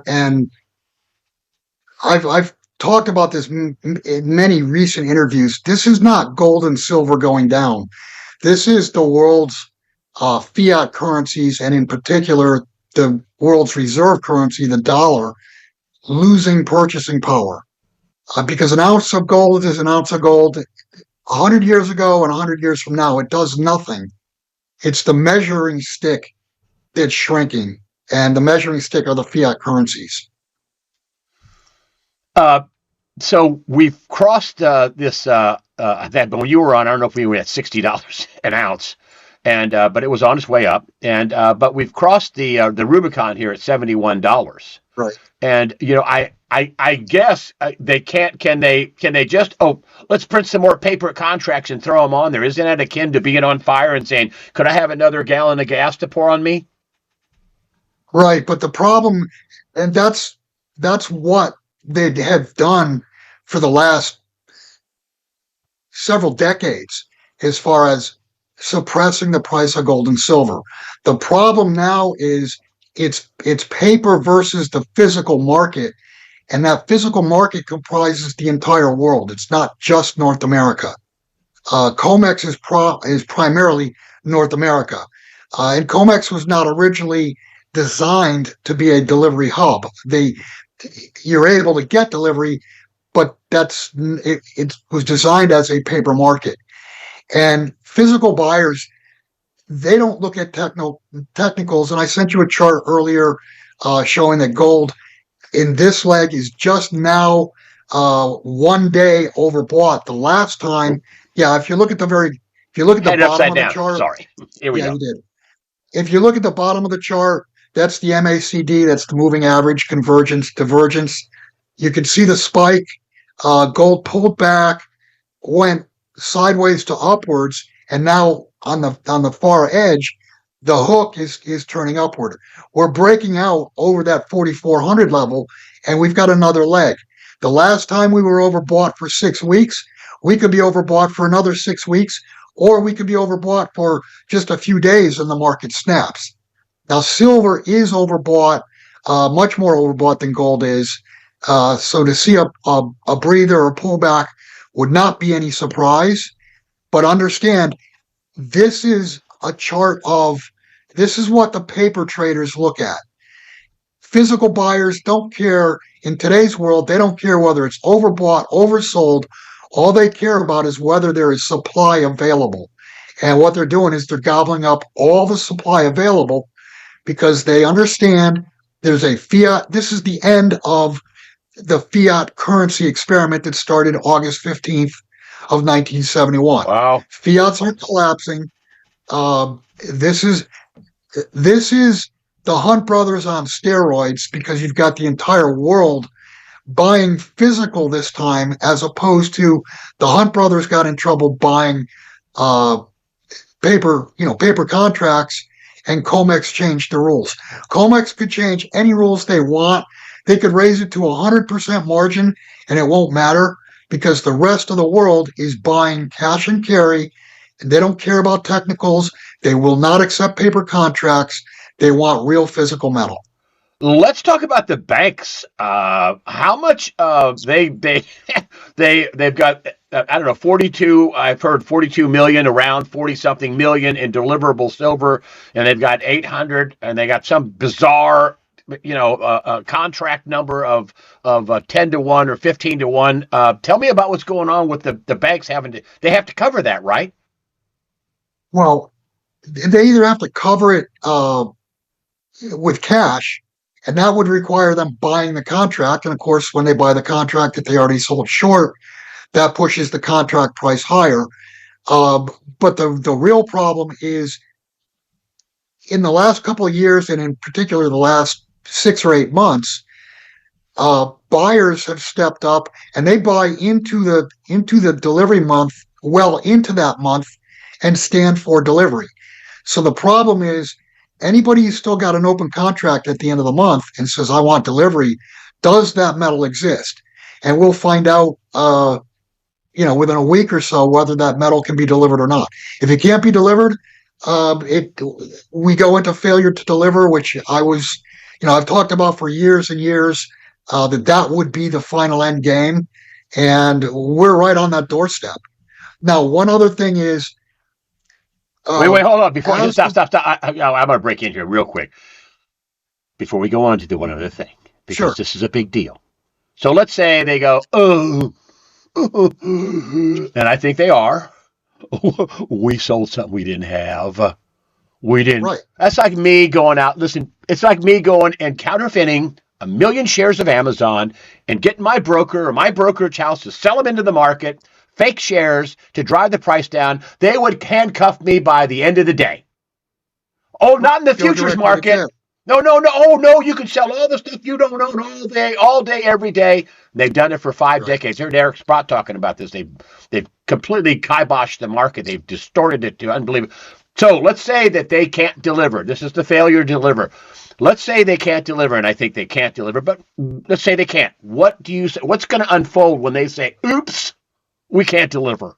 there, and I've talked about this in many recent interviews. This is not gold and silver going down. This is the world's fiat currencies, and in particular, the world's reserve currency, the dollar, losing purchasing power. Because an ounce of gold is an ounce of gold 100 years ago and 100 years from now. It does nothing. It's the measuring stick that's shrinking, and the measuring stick are the fiat currencies. So we've crossed this. That when you were on, I don't know if we were at $60 an ounce, and but it was on its way up, and but we've crossed the Rubicon here at $71. Right. And I guess they can't. Can they just let's print some more paper contracts and throw them on there? Isn't that akin to being on fire and saying, could I have another gallon of gas to pour on me? Right, but the problem, and that's what they have done for the last several decades as far as suppressing the price of gold and silver. The problem now is it's paper versus the physical market, and that physical market comprises the entire world. It's not just North America. COMEX is primarily North America, and COMEX was not originally designed to be a delivery hub. You're able to get delivery, but it was designed as a paper market. And physical buyers, they don't look at technicals. And I sent you a chart earlier showing that gold in this leg is just now 1 day overbought. The last time, if you look at the bottom of the chart. Sorry, here we go. You did. If you look at the bottom of the chart, that's the MACD, that's the moving average, convergence, divergence. You can see the spike. Gold pulled back, went sideways to upwards, and now on the far edge, the hook is turning upward. We're breaking out over that 4,400 level, and we've got another leg. The last time we were overbought for 6 weeks, we could be overbought for another 6 weeks, or we could be overbought for just a few days and the market snaps. Now, silver is overbought, much more overbought than gold is. So to see a breather or pullback would not be any surprise. But understand, this is a chart this is what the paper traders look at. Physical buyers don't care. In today's world, they don't care whether it's overbought, oversold. All they care about is whether there is supply available. And what they're doing is they're gobbling up all the supply available, because they understand there's a fiat. This is the end of the fiat currency experiment that started August 15th of 1971. Wow. Fiats are collapsing. This is the Hunt brothers on steroids, because you've got the entire world buying physical this time, as opposed to the Hunt brothers got in trouble buying paper contracts. And COMEX changed the rules. COMEX could change any rules they want. They could raise it to 100% margin, and it won't matter, because the rest of the world is buying cash and carry, and they don't care about technicals. They will not accept paper contracts. They want real physical metal. Let's talk about the banks. How much they've got, I don't know, 42, I've heard 42 million, around 40 something million in deliverable silver, and they've got 800, and they got some bizarre, contract number of 10 to 1 or 15 to 1. Tell me about what's going on with the banks they have to cover that, right? Well, they either have to cover it with cash, and that would require them buying the contract. And of course, when they buy the contract that they already sold short, that pushes the contract price higher. But the real problem is, in the last couple of years, and in particular the last 6 or 8 months, buyers have stepped up, and they buy into the delivery month, well into that month, and stand for delivery. So the problem is, anybody who's still got an open contract at the end of the month and says, I want delivery, does that metal exist? And we'll find out, within a week or so, whether that metal can be delivered or not. If it can't be delivered, we go into failure to deliver, which I was I've talked about for years and years that would be the final end game, and we're right on that doorstep. Now, one other thing is, Wait, hold on. Before as stop. I'm going to break in here real quick before we go on to do one other thing, because sure, this is a big deal. So let's say they go, oh, and I think they are. We sold something we didn't have. We didn't. right. That's like me going out. Listen, it's like me going and counterfeiting 1,000,000 shares of Amazon and getting my broker or my brokerage house to sell them into the market, fake shares to drive the price down. They would handcuff me by the end of the day. Oh, not in the Go futures directly to market. cash. No. Oh, no, you can sell all the stuff you don't own all day, every day. They've done it for 5 decades. Heard Eric Sprott talking about this. They've completely kiboshed the market. They've distorted it to unbelievable. So let's say that they can't deliver. This is the failure to deliver. Let's say they can't deliver, and I think they can't deliver, but let's say they can't. What do you say? What's going to unfold when they say, oops, we can't deliver?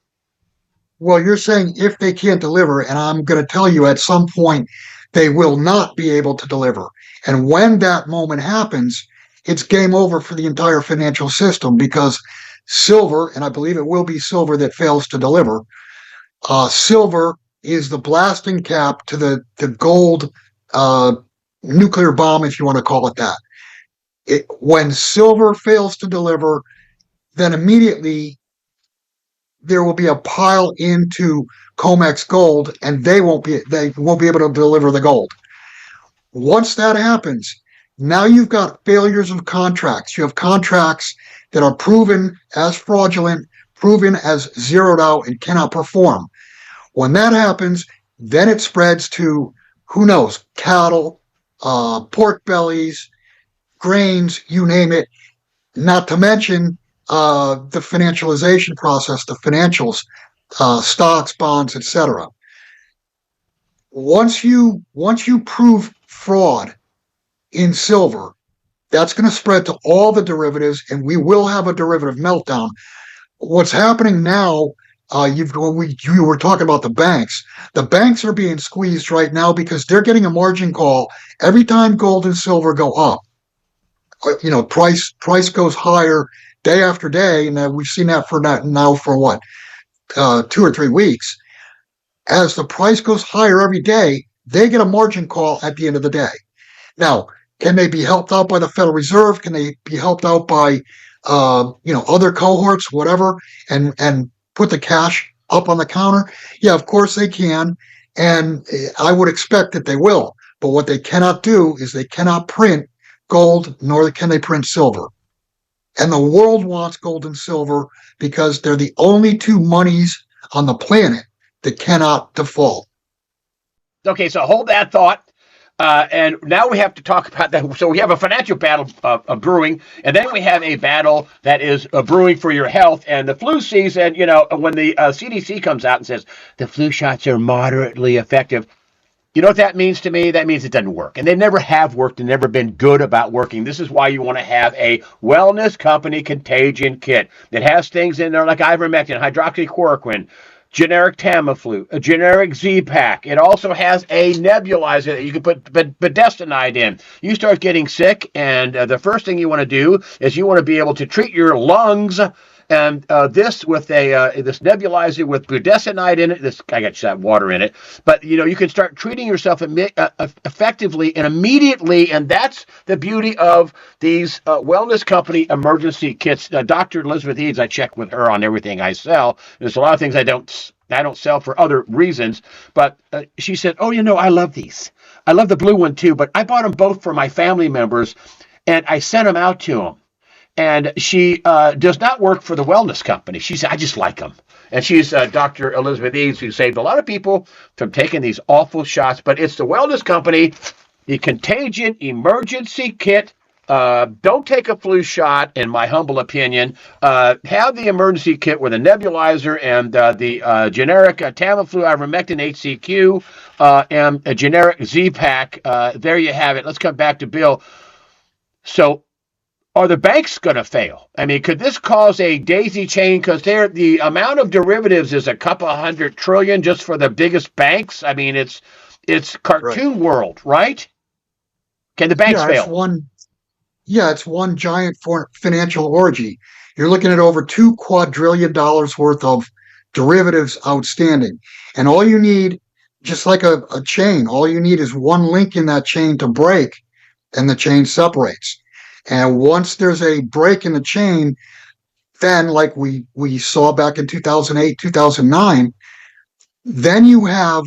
Well, you're saying if they can't deliver, and I'm going to tell you at some point they will not be able to deliver. And when that moment happens, it's game over for the entire financial system because silver, and I believe it will be silver that fails to deliver, silver is the blasting cap to the gold nuclear bomb, if you want to call it that. When silver fails to deliver, then immediately there will be a pile into COMEX gold, and they won't be able to deliver the gold. Once that happens, now you've got failures of contracts. You have contracts that are proven as fraudulent, proven as zeroed out, and cannot perform. When that happens, then it spreads to, who knows, cattle, pork bellies, grains, you name it, not to mention the financialization process, the financials, stocks, bonds, etc. Once you prove fraud in silver, that's going to spread to all the derivatives, and we will have a derivative meltdown. What's happening now? You were talking about the banks. The banks are being squeezed right now because they're getting a margin call every time gold and silver go up. Price goes higher day after day, and we've seen that for what 2 or 3 weeks. As the price goes higher every day, they get a margin call at the end of the day. Now, can they be helped out by the Federal Reserve? Can they be helped out by other cohorts, whatever, and put the cash up on the counter? Yeah, of course they can, and I would expect that they will. But what they cannot do is they cannot print gold, nor can they print silver. And the world wants gold and silver because they're the only two monies on the planet that cannot default. Okay, so hold that thought. And now we have to talk about that. So we have a financial battle brewing, and then we have a battle that is brewing for your health. And the flu season, when the CDC comes out and says the flu shots are moderately effective, you know what that means to me? That means it doesn't work. And they never have worked and never been good about working. This is why you want to have a wellness company contagion kit that has things in there like ivermectin, hydroxychloroquine, generic Tamiflu, a generic Z-Pack. It also has a nebulizer that you can put budesonide in. You start getting sick, and the first thing you want to do is you want to be able to treat your lungs. And this with this nebulizer with budesonide in it. I got that water in it, but you can start treating yourself effectively and immediately, and that's the beauty of these wellness company emergency kits. Dr. Elizabeth Eads, I check with her on everything I sell. There's a lot of things I don't sell for other reasons, but she said, "Oh, I love these. I love the blue one too, but I bought them both for my family members, and I sent them out to them." And she does not work for the wellness company. She said, I just like them. And she's Dr. Elizabeth Eads, who saved a lot of people from taking these awful shots. But it's the wellness company, the Contagion Emergency Kit. Don't take a flu shot, in my humble opinion. Have the emergency kit with a nebulizer and the generic Tamiflu, ivermectin, HCQ, and a generic Z-Pack. There you have it. Let's come back to Bill. So, are the banks going to fail? I mean, could this cause a daisy chain? Because the amount of derivatives is a couple $100 trillion just for the biggest banks. I mean, it's cartoon world, right? Can the banks Yeah, it's fail? one. Yeah, it's one giant financial orgy. You're looking at over $2 quadrillion worth of derivatives outstanding, and all you need, just like a chain, all you need is one link in that chain to break, and the chain separates. And once there's a break in the chain, then like we saw back in 2008, 2009, then you have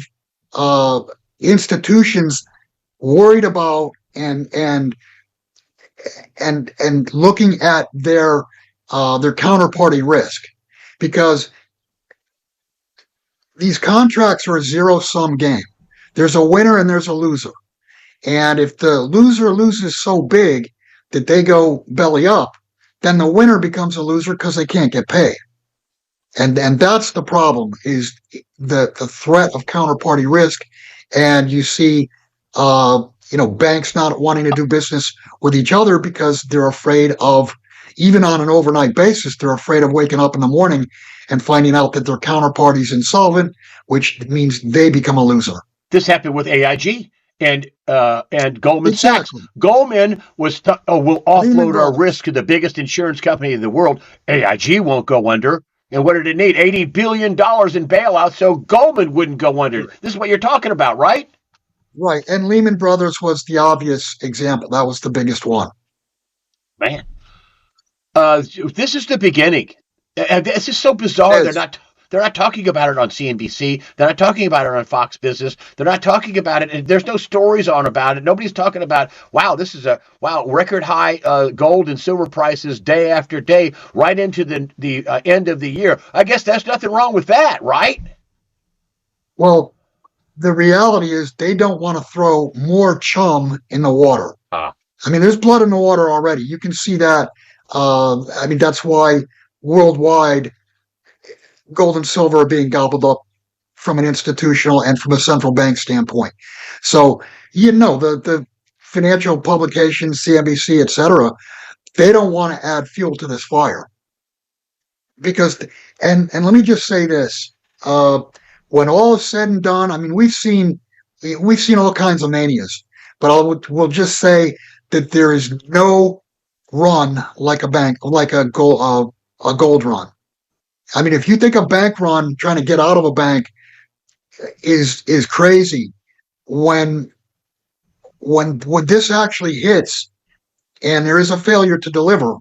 uh, institutions worried about and looking at their counterparty risk, because these contracts are a zero sum game. There's a winner and there's a loser. And if the loser loses so big that they go belly up, then the winner becomes a loser because they can't get paid. And that's the problem, is the threat of counterparty risk. And you see banks not wanting to do business with each other because they're afraid of, even on an overnight basis, they're afraid of waking up in the morning and finding out that their counterparty's insolvent, which means they become a loser. This happened with AIG and Goldman Exactly. Sachs. Goldman was we'll offload our risk to the biggest insurance company in the world. AIG won't go under. And what did it need? $80 billion in bailouts so Goldman wouldn't go under. This is what you're talking about, right? Right. And Lehman Brothers was the obvious example. That was the biggest one. Man, this is the beginning. This is so bizarre. They're not talking about it on CNBC. They're not talking about it on Fox Business. They're not talking about it. And there's no stories on about it. Nobody's talking about, wow, this is record high gold and silver prices day after day, right into the end of the year. I guess there's nothing wrong with that, right? Well, the reality is they don't want to throw more chum in the water. I mean, there's blood in the water already. You can see that. That's why worldwide gold and silver are being gobbled up from an institutional and from a central bank standpoint. So, the financial publications, CNBC, et cetera, they don't want to add fuel to this fire. Because, and let me just say this, when all is said and done, I mean, we've seen all kinds of manias, but we'll just say that there is no run like a gold run. I mean, if you think a bank run trying to get out of a bank is crazy, when this actually hits and there is a failure to deliver,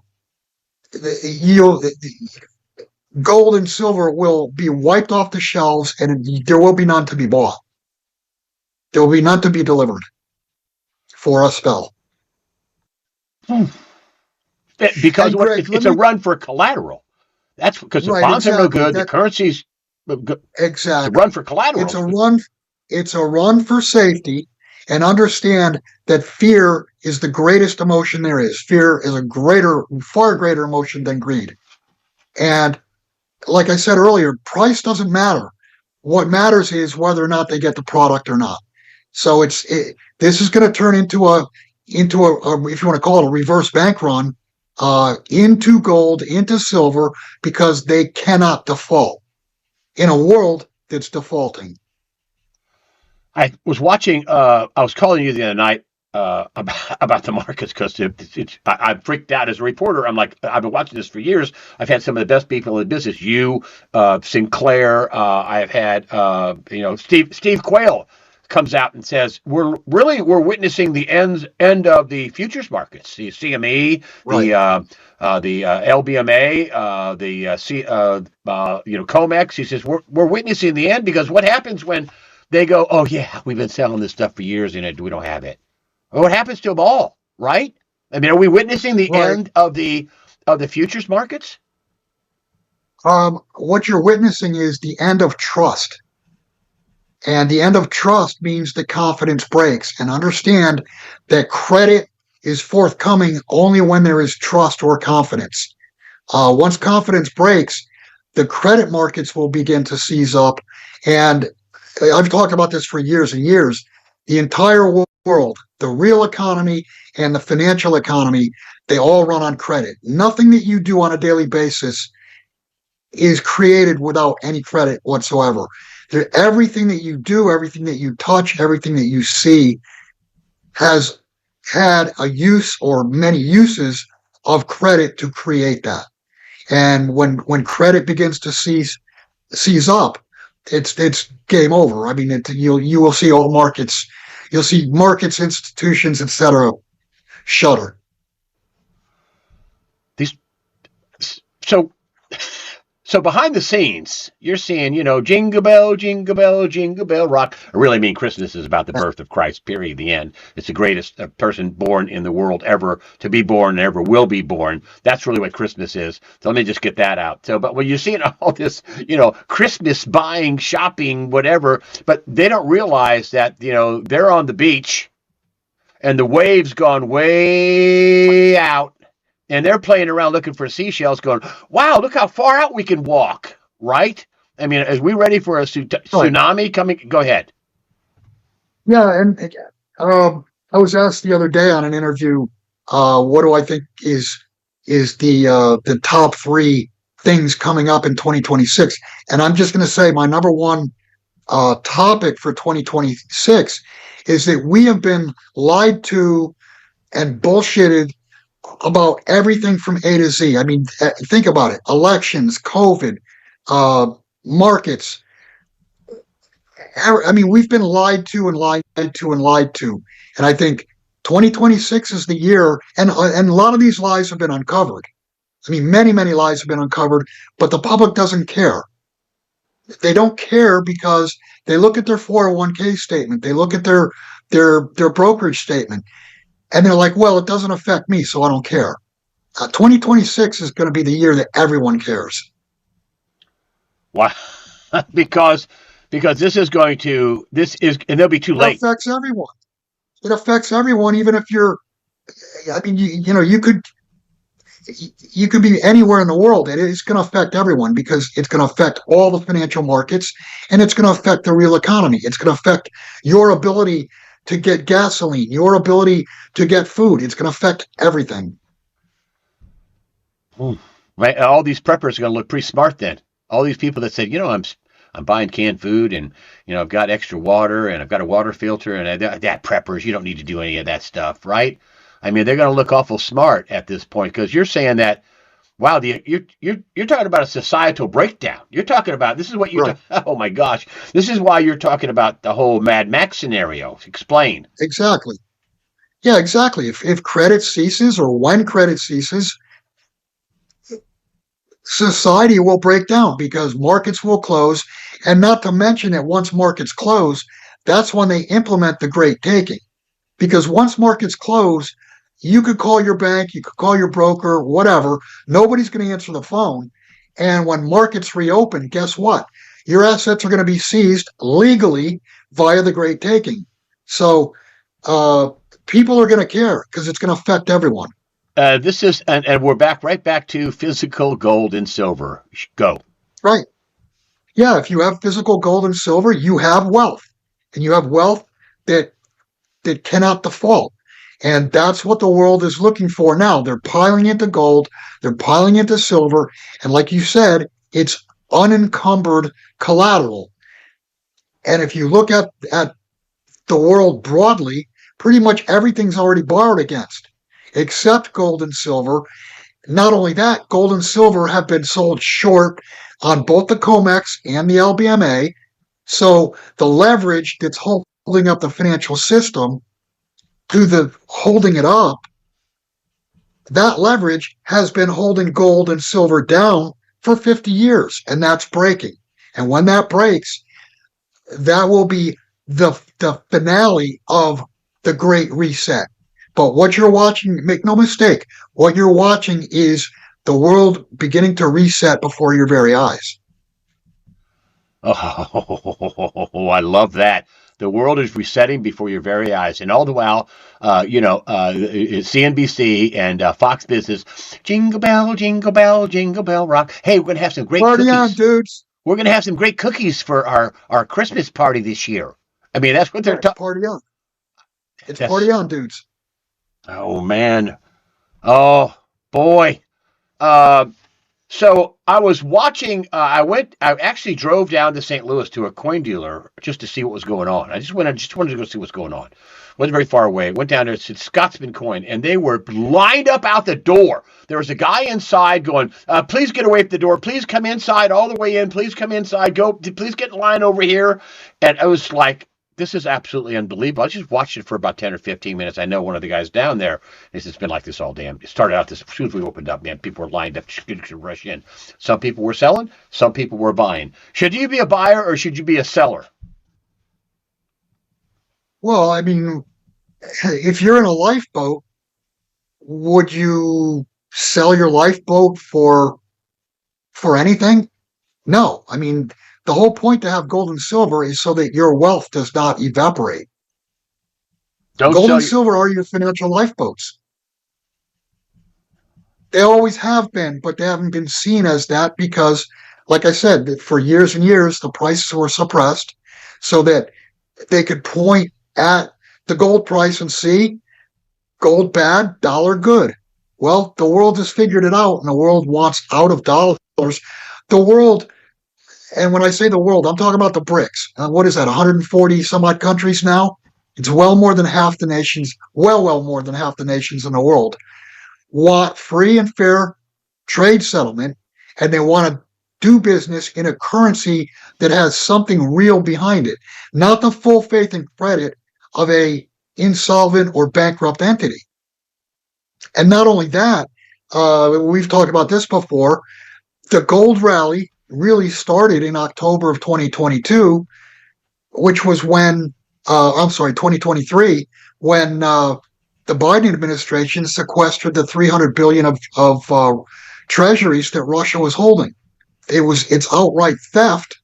gold and silver will be wiped off the shelves, and there will be none to be bought. There will be none to be delivered for a spell. Because it's a run for collateral. That's because the bonds are no good. The currency's exactly. It's a run for collateral. It's a run for safety, and understand that fear is the greatest emotion there is. Fear is far greater emotion than greed. And like I said earlier, price doesn't matter. What matters is whether or not they get the product or not. So this is going to turn into a if you want to call it a reverse bank run, into gold, into silver, because they cannot default in a world that's defaulting. I was watching. I was calling you the other night about the markets because I'm freaked out as a reporter. I'm like, I've been watching this for years. I've had some of the best people in business. You, Sinclair. I've had Steve Quayle comes out and says we're witnessing the end of the futures markets, the CME, right, the LBMA, the COMEX. He says we're witnessing the end, because what happens when they go, oh yeah, we've been selling this stuff for years and we don't have it. Well, what happens to them all, right? I mean, are we witnessing the end of the futures markets? What you're witnessing is the end of trust. And the end of trust means that confidence breaks. And understand that credit is forthcoming only when there is trust or confidence. Once confidence breaks, the credit markets will begin to seize up. And I've talked about this for years and years. The entire world, the real economy and the financial economy, they all run on credit. Nothing that you do on a daily basis is created without any credit whatsoever. Everything that you do, everything that you touch, everything that you see has had a use or many uses of credit to create that. And when credit begins to seize up, it's game over. I mean, you will see all markets, you'll see markets, institutions, etc. shudder. These so So behind the scenes, you're seeing, jingle bell, jingle bell, jingle bell rock. I really mean Christmas is about the birth of Christ, period, the end. It's the greatest person born in the world ever to be born and ever will be born. That's really what Christmas is. So let me just get that out. So, but when you're seeing all this, Christmas buying, shopping, whatever, but they don't realize that, they're on the beach and the waves gone way out and they're playing around looking for seashells going, wow, look how far out we can walk, right? I mean, are we ready for a tsunami coming? Go ahead. Yeah, and I was asked the other day on an interview, what do I think is the top three things coming up in 2026? And I'm just going to say my number one topic for 2026 is that we have been lied to and bullshitted about everything from A to Z. I mean, think about it: elections, COVID, markets. I mean, we've been lied to and lied to and lied to, and I think 2026 is the year. And a lot of these lies have been uncovered. I mean, many lies have been uncovered, but the public doesn't care. They don't care because they look at their 401k statement, they look at their brokerage statement, and they're like, well, it doesn't affect me, so I don't care. 2026 is going to be the year that everyone cares. Why? because this is, and they'll be too late. It affects everyone. It affects everyone, even if you're, I mean, you could be anywhere in the world. It's going to affect everyone because it's going to affect all the financial markets and it's going to affect the real economy. It's going to affect your ability to get gasoline, your ability to get food. It's going to affect everything. Right. All these preppers are going to look pretty smart then. All these people that said, I'm buying canned food and, I've got extra water and I've got a water filter and that preppers, you don't need to do any of that stuff, right? I mean, they're going to look awful smart at this point because you're saying that, wow, you're talking about a societal breakdown. You're talking about, this is what Right. Oh my gosh, this is why you're talking about the whole Mad Max scenario. Explain. Exactly. Yeah, exactly. If credit ceases or when credit ceases, society will break down because markets will close. And not to mention that once markets close, that's when they implement the great taking. Because once markets close, you could call your bank, you could call your broker, whatever. Nobody's going to answer the phone. And when markets reopen, guess what? Your assets are going to be seized legally via the great taking. So people are going to care because it's going to affect everyone. This is, and we're right back to physical gold and silver. Go. Right. Yeah, if you have physical gold and silver, you have wealth. And you have wealth that cannot default. And that's what the world is looking for now. They're piling into gold, they're piling into silver, and like you said, it's unencumbered collateral. And if you look at the world broadly, pretty much everything's already borrowed against, except gold and silver. Not only that, gold and silver have been sold short on both the COMEX and the LBMA. So the leverage that's holding up the financial system to the holding it up, that leverage has been holding gold and silver down for 50 years, and that's breaking. And when that breaks, that will be the finale of the Great Reset. But what you're watching, make no mistake, what you're watching is the world beginning to reset before your very eyes. Oh, I love that. The world is resetting before your very eyes. And all the while, CNBC and Fox Business, jingle bell, jingle bell, jingle bell rock. Hey, we're going to have some great Party cookies. on, dudes. We're going to have some great cookies for our Christmas party this year. I mean, that's what they're talking. Party on. It's party on, dudes. Oh, man. Oh, boy. So I was watching. I actually drove down to St. Louis to a coin dealer just to see what was going on. I just wanted to go see what's going on. Wasn't very far away. Went down there. It said Scotsman Coin, and they were lined up out the door. There was a guy inside going, "Please get away from the door. Please come inside all the way in. Please come inside. Go. Please get in line over here." And I was like, this is absolutely unbelievable. I just watched it for about 10 or 15 minutes. I know one of the guys down there. It's been like this all damn. It started out this as soon as we opened up, man. People were lined up to rush in. Some people were selling. Some people were buying. Should you be a buyer or should you be a seller? Well, I mean, if you're in a lifeboat, would you sell your lifeboat for anything? No. I mean, the whole point to have gold and silver is so that your wealth does not evaporate. Don't Gold sell and your. silver are your financial lifeboats. They always have been, but they haven't been seen as that because, like I said, for years and years, the prices were suppressed so that they could point at the gold price and see gold bad, dollar good. Well, the world has figured it out, and the world wants out of dollars. The world, and when I say the world, I'm talking about the BRICS. What is that, 140 some odd countries now? It's well more than half the nations, well more than half the nations in the world want free and fair trade settlement, and they want to do business in a currency that has something real behind it, not the full faith and credit of a insolvent or bankrupt entity. And not only that, we've talked about this before, the gold rally really started in October of 2022, which was when, 2023, when the Biden administration sequestered the 300 billion of treasuries that Russia was holding. It's outright theft,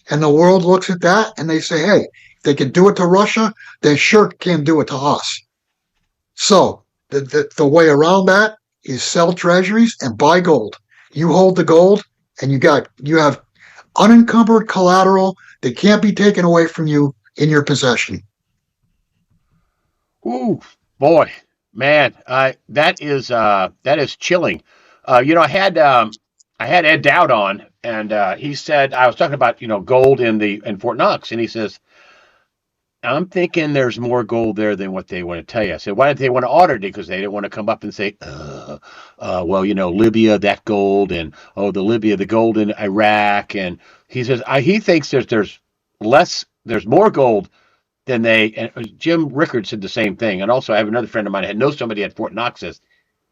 and the world looks at that and they say, hey, if they can do it to Russia, they sure can do it to us. So the way around that is sell treasuries and buy gold. You hold the gold, and you have unencumbered collateral that can't be taken away from you in your possession. Ooh, boy, man, that is chilling. I had Ed Dowd on, and he said I was talking about gold in Fort Knox, and he says I'm thinking there's more gold there than what they want to tell you. I said, why did they want to audit it? Because they didn't want to come up and say, well, Libya, that gold, and the gold in Iraq, and he says he thinks there's more gold than they. And Jim Rickard said the same thing, and also I have another friend of mine that knows somebody at Fort Knox says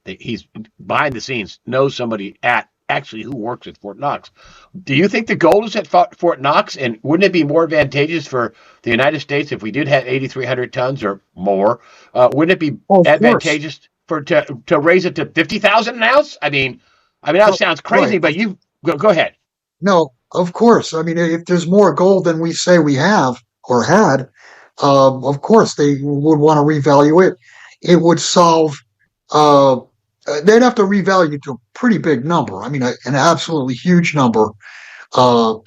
he's behind the scenes knows somebody at actually who works at Fort Knox. Do you think the gold is at Fort Knox, and wouldn't it be more advantageous for the United States if we did have 8,300 tons or more? Wouldn't it be advantageous to raise it to 50,000 an ounce? I mean that sounds crazy, right. But you go ahead. No, of course. I mean, if there's more gold than we say we have or had, of course they would want to revalue it. It would solve. They'd have to revalue to a pretty big number. I mean, an absolutely huge number. The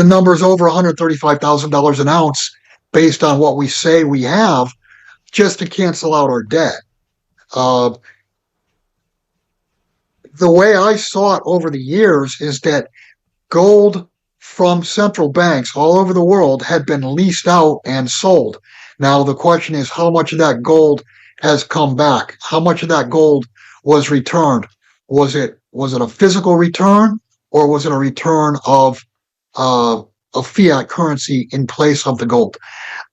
number's over $135,000 an ounce based on what we say we have just to cancel out our debt. The way I saw it over the years is that gold from central banks all over the world had been leased out and sold. Now, the question is how much of that gold has come back? How much of that gold was returned? Was it a physical return, or was it a return of a fiat currency in place of the gold?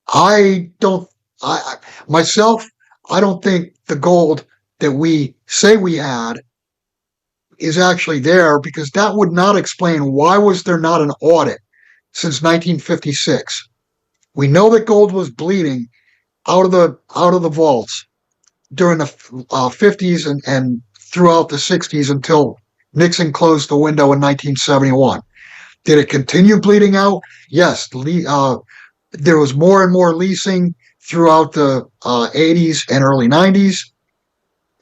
I don't think the gold that we say we had is actually there, because that would not explain why was there not an audit since 1956. We know that gold was bleeding out of the vaults during the 50s and throughout the 60s until Nixon closed the window in 1971. Did it continue bleeding out? Yes. There was more and more leasing throughout the 80s and early 90s.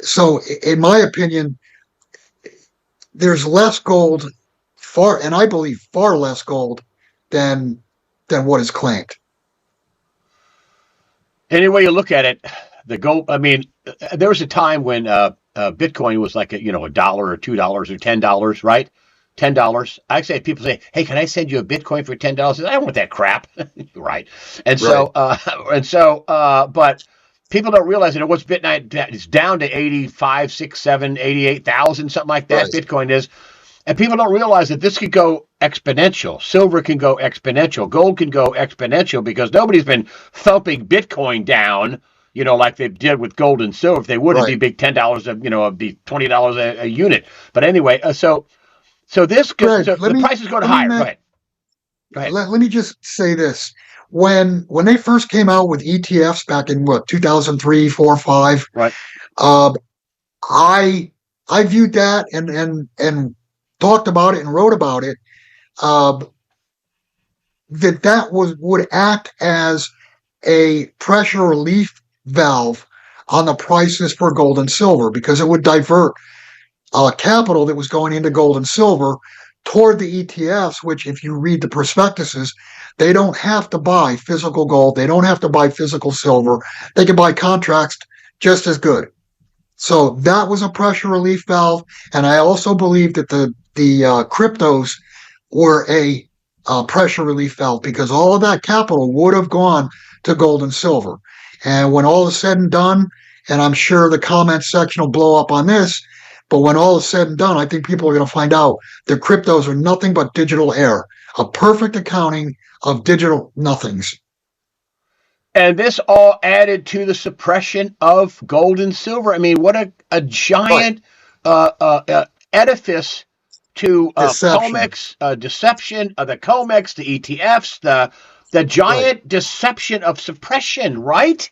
So, in my opinion, there's less gold, and I believe far less gold than what is claimed. Any way you look at it, the gold. I mean, there was a time when Bitcoin was like a dollar or $2 or $10, right? $10. I say people say, "Hey, can I send you a Bitcoin for $10?" I don't want that crap, right? And so, but people don't realize that what's Bitcoin is down to 85, 6, 7, 88,000, something like that. Right. Bitcoin is, and people don't realize that this could go exponential. Silver can go exponential. Gold can go exponential because nobody's been thumping Bitcoin down, like they did with gold and silver. If they would, it'd be big $10, it'd be $20 a unit. But anyway, so this Greg, the price is going higher. Go ahead. Let me just say this. When they first came out with ETFs back in 2003, 4, 5, right? I viewed that and talked about it and wrote about it. That would act as a pressure relief valve on the prices for gold and silver because it would divert capital that was going into gold and silver toward the ETFs, which if you read the prospectuses, they don't have to buy physical gold. They don't have to buy physical silver. They can buy contracts just as good. So that was a pressure relief valve. And I also believe that the cryptos were a pressure relief valve because all of that capital would have gone to gold and silver. And when all is said and done, and I'm sure the comment section will blow up on this, but when all is said and done, I think people are going to find out that cryptos are nothing but digital air, a perfect accounting of digital nothings. And this all added to the suppression of gold and silver. I mean, what a giant edifice to COMEX, deception, the COMEX, the ETFs, the giant deception of suppression, right?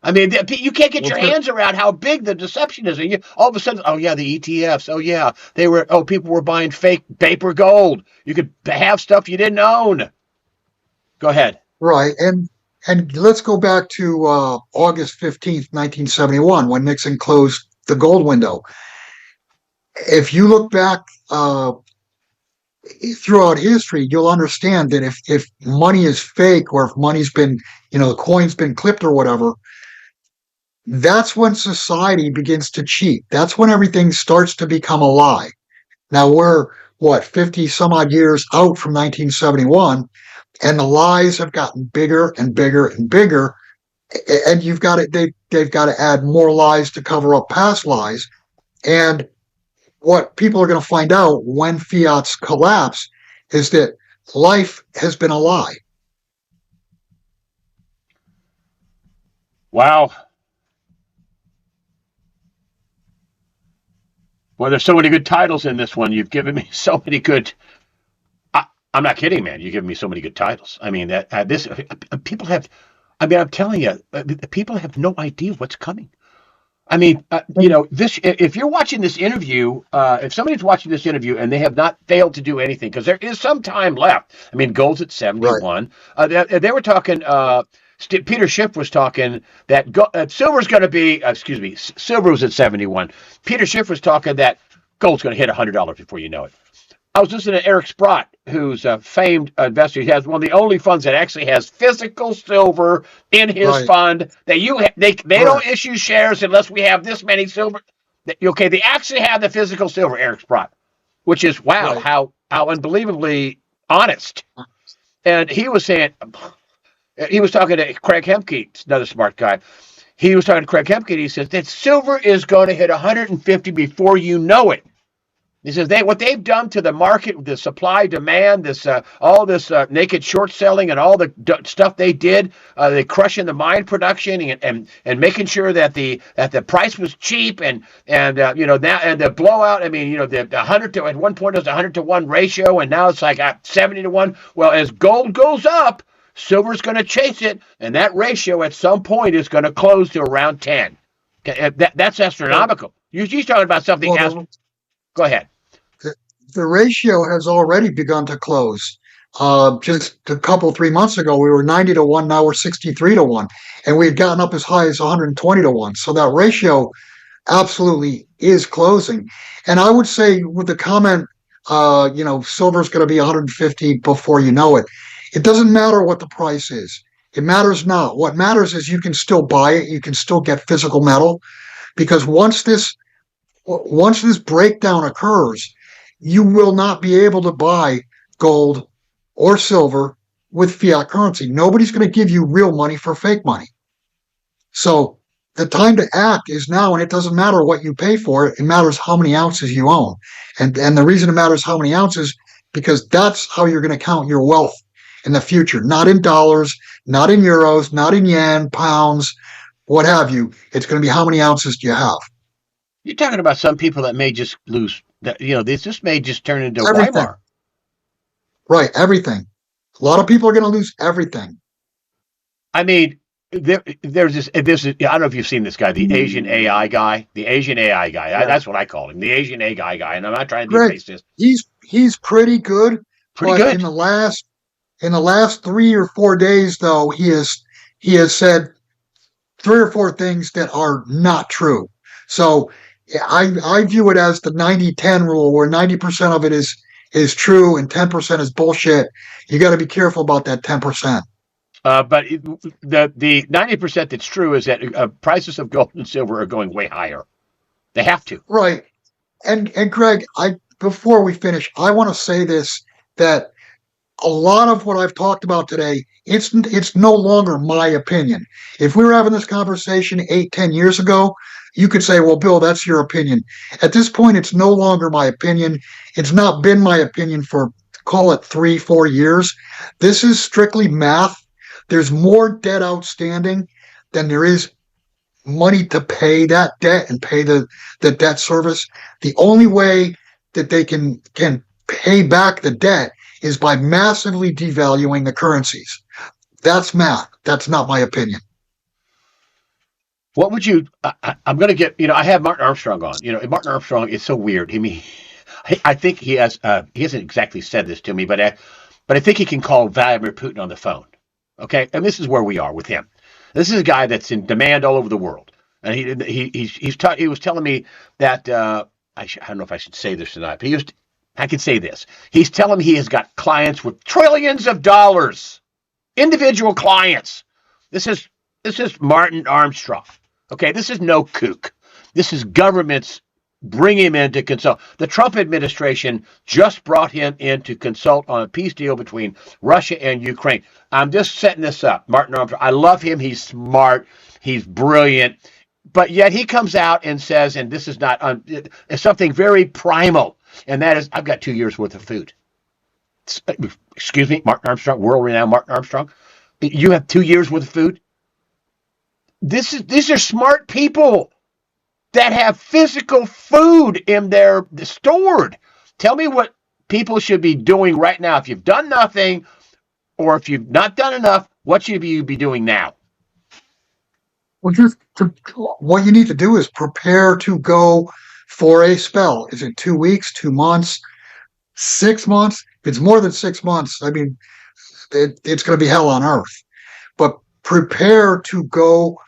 I mean, you can't get your hands around how big the deception is. And all of a sudden, the ETFs. People were buying fake paper gold. You could have stuff you didn't own. Go ahead. Right. And let's go back to August 15th, 1971, when Nixon closed the gold window. If you look back throughout history, you'll understand that if money is fake or if money's been, the coin's been clipped or whatever, that's when society begins to cheat. That's when everything starts to become a lie. Now we're 50 some odd years out from 1971, and the lies have gotten bigger and bigger and bigger. And they've got to add more lies to cover up past lies. And what people are going to find out when fiats collapse is that life has been a lie. Wow. Well, there's so many good titles in this one. You've given me so many good. I'm not kidding, man. You've given me so many good titles. I mean, people have. I mean, I'm telling you, people have no idea what's coming. I mean, this. If you're watching this interview, if somebody's watching this interview and they have not failed to do anything, because there is some time left. I mean, gold's at 71. Right. They were talking. Peter Schiff was talking that silver's going to be, silver was at 71. Peter Schiff was talking that gold's going to hit $100 before you know it. I was listening to Eric Sprott, who's a famed investor. He has one of the only funds that actually has physical silver in his fund. They don't issue shares unless we have this many silver. Okay, they actually have the physical silver, Eric Sprott, which is, how unbelievably honest. And he was saying... He was talking to Craig Hemke, another smart guy. He was talking to Craig Hemke, and he says that silver is going to hit 150 before you know it. He says what they've done to the market, the supply demand, all this naked short selling and all the stuff they did, they crushing the mine production and making sure that the price was cheap and the blowout. I mean, the 100 to at one point it was 100 to 1 ratio, and now it's like 70 to 1. Well, as gold goes up, silver's going to chase it, and that ratio at some point is going to close to around 10. That's astronomical. You're talking about something. Go ahead. The ratio has already begun to close. Just a 3 months ago, we were 90 to 1. Now we're 63 to 1, and we had gotten up as high as 120 to 1. So that ratio absolutely is closing. And I would say with the comment, silver's going to be 150 before you know it. It doesn't matter what the price is. It matters not. What matters is you can still buy it. You can still get physical metal, because once this Once this breakdown occurs, you will not be able to buy gold or silver with fiat currency. Nobody's going to give you real money for fake money. So the time to act is now, and it doesn't matter what you pay for it. It matters how many ounces you own. And the reason it matters how many ounces, because that's how you're going to count your wealth in the future, not in dollars, not in euros, not in yen, pounds, what have you. It's going to be how many ounces do you have? You're talking about some people that may just lose. That this just may just turn into Everything. Weimar. Right, everything. A lot of people are going to lose everything. I mean, there's this. I don't know if you've seen this guy, the Asian AI guy. The Asian AI guy. Yeah. That's what I call him, the Asian AI guy. And I'm not trying to be Greg, racist. he's pretty good. Pretty but good. In the last 3 or 4 days, though, he has said 3 or 4 things that are not true. So I view it as the 90-10 rule, where 90% of it is true and 10% is bullshit. You got to be careful about that 10%. But the 90% that's true is that prices of gold and silver are going way higher. They have to. Right. And Greg, before we finish, I want to say this, that a lot of what I've talked about today, it's no longer my opinion. If we were having this conversation 8-10 years ago, you could say, well, Bill, that's your opinion. At this point, it's no longer my opinion. It's not been my opinion for, call it 3-4 years. This is strictly math. There's more debt outstanding than there is money to pay that debt and pay the debt service. The only way that they can pay back the debt is by massively devaluing the currencies. That's math. That's not my opinion. What would you? I'm going to get. I have Martin Armstrong on. Martin Armstrong is so weird. I think he has. He hasn't exactly said this to me, but I think he can call Vladimir Putin on the phone. Okay, and this is where we are with him. This is a guy that's in demand all over the world, and he was telling me that I don't know if I should say this or not, but I can say this. He's telling me he has got clients with trillions of dollars, individual clients. This is Martin Armstrong. Okay, this is no kook. This is governments bring him in to consult. The Trump administration just brought him in to consult on a peace deal between Russia and Ukraine. I'm just setting this up. Martin Armstrong, I love him. He's smart. He's brilliant. But yet he comes out and says, and this is not it's something very primal, and that is, I've got 2 years worth of food. Excuse me, Martin Armstrong, world-renowned Martin Armstrong. You have 2 years worth of food? These are smart people that have physical food in their stored. Tell me what people should be doing right now. If you've done nothing, or if you've not done enough, what should you be doing now? Well, what you need to do is prepare to go for a spell. Is it 2 weeks, 2 months, 6 months? If it's more than 6 months, I mean, it's going to be hell on earth. But prepare to go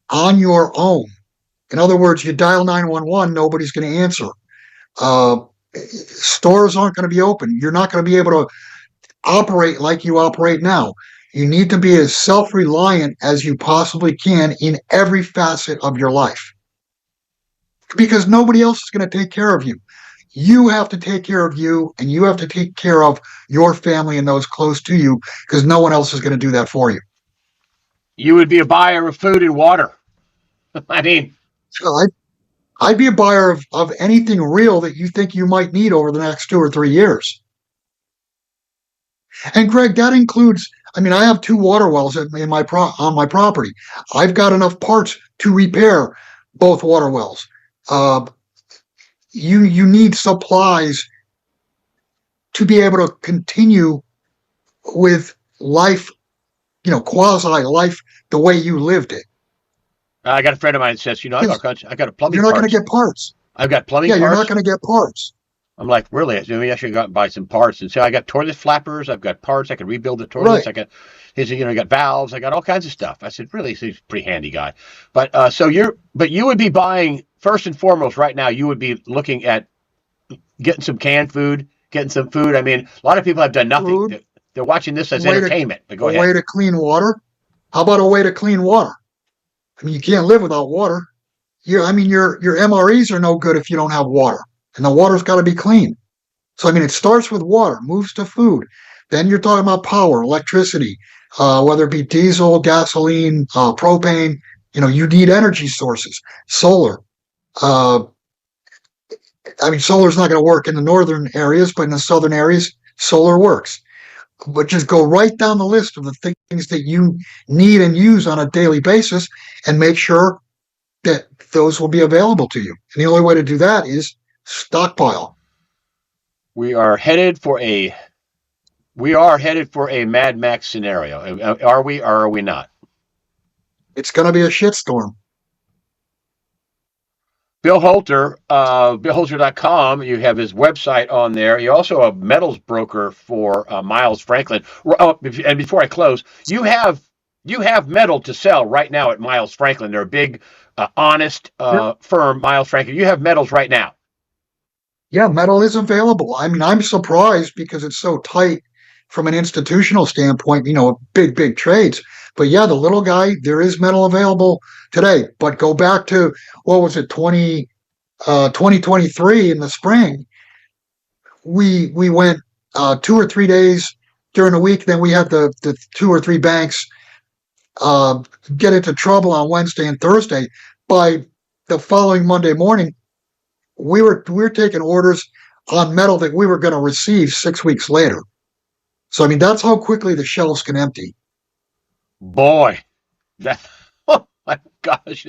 on your own. In other words, you dial 911, nobody's going to answer. Stores aren't going to be open. You're not going to be able to operate like you operate now. You need to be as self-reliant as you possibly can in every facet of your life, because nobody else is going to take care of you. You have to take care of you, and you have to take care of your family and those close to you, because no one else is going to do that for you. You would be a buyer of food and water. I mean, so I'd be a buyer of anything real that you think you might need over the next 2 or 3 years. And Greg, that includes, I mean, I have 2 water wells on my property. I've got enough parts to repair both water wells. You need supplies to be able to continue with life, quasi life, the way you lived it. I got a friend of mine that says, I got a plumbing. You're not going to get parts. I've got plumbing parts. Yeah, you're not going to get parts. I'm like, really? Maybe I should go out and buy some parts. And so I got toilet flappers. I've got parts. I can rebuild the toilets. Right. He said, I got valves. I got all kinds of stuff. I said, really? He's a pretty handy guy. But you would be buying, first and foremost right now, you would be looking at getting some canned food, getting some food. I mean, a lot of people have done nothing. They're watching this as entertainment. But go ahead. A way to clean water. How about a way to clean water? I mean, you can't live without water. your MREs are no good if you don't have water, and the water's got to be clean. So I mean, it starts with water, moves to food. Then you're talking about power, electricity, whether it be diesel, gasoline, propane. You need energy sources, solar. Uh, I mean, solar's not going to work in the northern areas, but in the southern areas, solar works. But just go right down the list of the things that you need and use on a daily basis and make sure that those will be available to you. And the only way to do that is stockpile. We are headed for a Mad Max scenario. Are we or are we not? It's going to be a shitstorm. Bill Holter, BillHolter.com. You have his website on there. You're also a metals broker for Miles Franklin. Oh, and before I close, you have metal to sell right now at Miles Franklin. They're a big, honest firm, Miles Franklin. You have metals right now. Yeah, metal is available. I mean, I'm surprised because it's so tight from an institutional standpoint, big trades. But yeah, the little guy, there is metal available today. But go back to, what was it, 2023 in the spring. We went 2 or 3 days during the week. Then we had the 2 or 3 banks get into trouble on Wednesday and Thursday. By the following Monday morning, we were taking orders on metal that we were going to receive 6 weeks later. So I mean, that's how quickly the shelves can empty. Boy, that oh my gosh,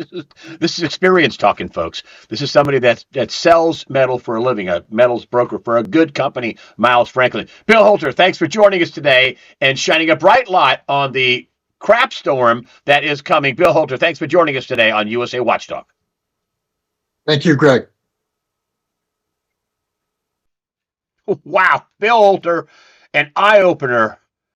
this is experience talking, folks. This is somebody that sells metal for a living, a metals broker for a good company, Miles Franklin. Bill Holter, thanks for joining us today and shining a bright light on the crap storm that is coming. Bill Holter, thanks for joining us today on USA Watchdog. Thank you, Greg. Wow, Bill Holter, an eye-opener